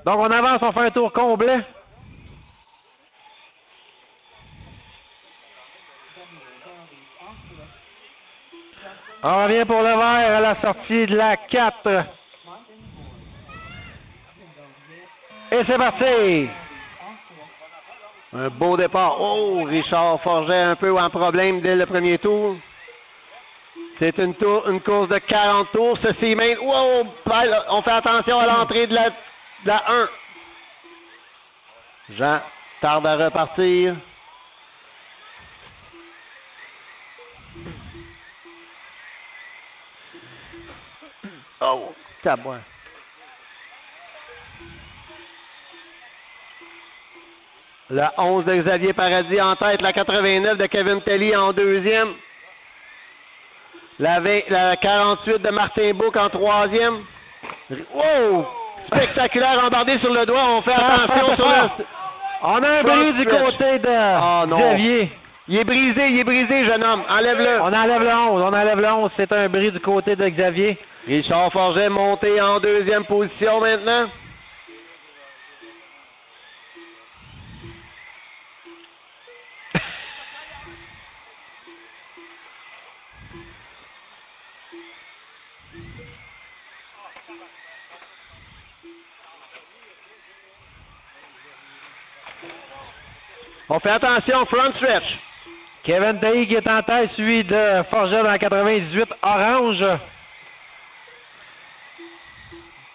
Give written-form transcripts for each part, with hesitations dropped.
Donc, on avance, on fait un tour complet. On revient pour le vert à la sortie de la 4. Et c'est parti! Un beau départ. Oh, Richard Forget un peu en problème dès le premier tour. C'est une course de 40 tours. Ceci même. Wow! On fait attention à l'entrée de la 1. Jean tarde à repartir. Oh, tabouin. La 11 de Xavier Paradis en tête, la 89 de Kevin Telly en deuxième. La 48 de Martin Bouc en troisième. Wow! Spectaculaire embardé sur le doigt. On fait attention sur le... On a un bris du côté de Xavier. Il est brisé, jeune homme. Enlève-le. On enlève le 11. C'est un bris du côté de Xavier. Richard Forget monté en deuxième position maintenant. On fait attention, front stretch. Kevin Tailly qui est en tête, suivi de Forget dans 98, orange.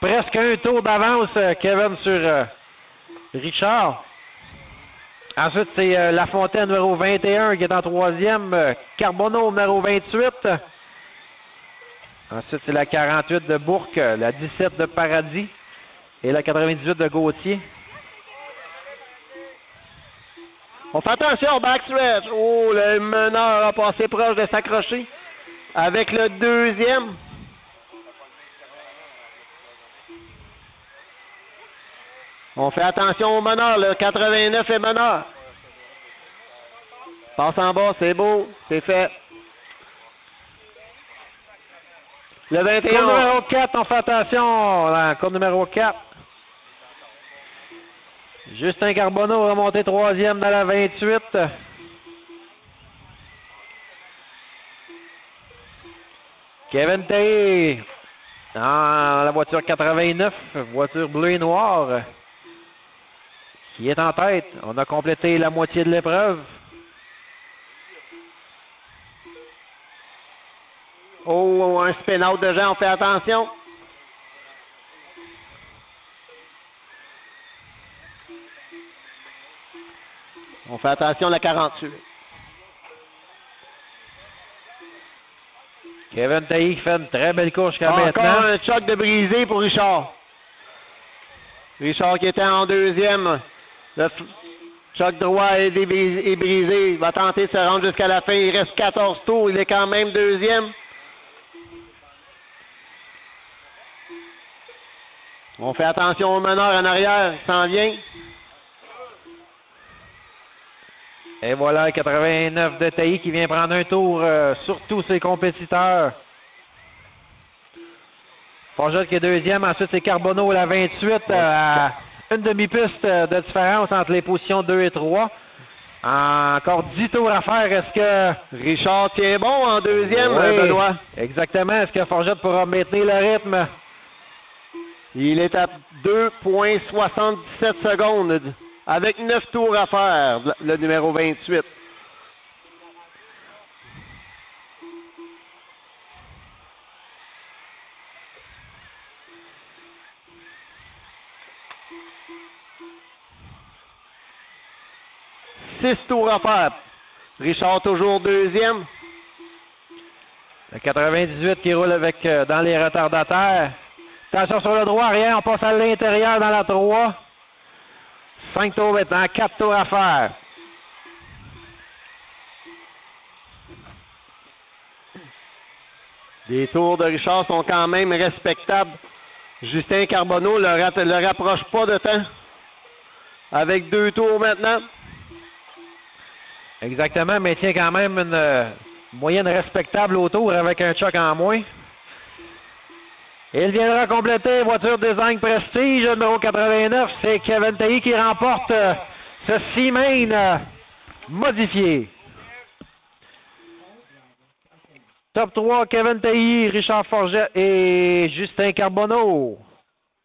Presque un tour d'avance, Kevin, sur Richard. Ensuite, c'est Lafontaine, numéro 21, qui est en troisième. Carbonneau, numéro 28. Ensuite, c'est la 48 de Bourque, la 17 de Paradis et la 98 de Gauthier. On fait attention au backstretch. Oh, le meneur a passé proche de s'accrocher avec le deuxième. On fait attention au meneur. Le 89 est meneur. Passe en bas, c'est beau, c'est fait. Le 21. Course numéro 4, on fait attention. Course numéro 4. Justin Carbonneau remonté troisième dans la 28. Kevin Tailly dans la voiture 89, voiture bleu et noir, qui est en tête. On a complété la moitié de l'épreuve. Oh, un spin-out de Jean, on fait attention. On fait attention à la 48. Kevin Tailly fait une très belle course jusqu'à maintenant. Encore un choc de brisé pour Richard. Richard qui était en deuxième. Le choc droit est brisé. Il va tenter de se rendre jusqu'à la fin. Il reste 14 tours. Il est quand même deuxième. On fait attention au meneur en arrière. Il s'en vient. Et voilà, 89 de Tailly qui vient prendre un tour sur tous ses compétiteurs. Forget qui est deuxième. Ensuite, c'est Carbonneau, la 28, à une demi-piste de différence entre les positions 2 et 3. Encore 10 tours à faire. Est-ce que Richard tient bon en deuxième, oui, Benoît? Exactement. Est-ce que Forget pourra maintenir le rythme? Il est à 2,77 secondes. Avec 9 tours à faire, le numéro 28. Six tours à faire. Richard toujours deuxième. Le 98 qui roule avec dans les retardataires. Attention sur le droit, rien. On passe à l'intérieur dans la 3. 5 tours maintenant, 4 tours à faire. Les tours de Richard sont quand même respectables. Justin Carbonneau le rapproche pas de temps. Avec 2 tours maintenant. Exactement, mais tient quand même une moyenne respectable au tour avec un choc en moins. Il viendra compléter voiture design prestige numéro 89. C'est Kevin Tailly qui remporte ce Seamain modifié. Top 3, Kevin Tailly, Richard Forget et Justin Carbonneau.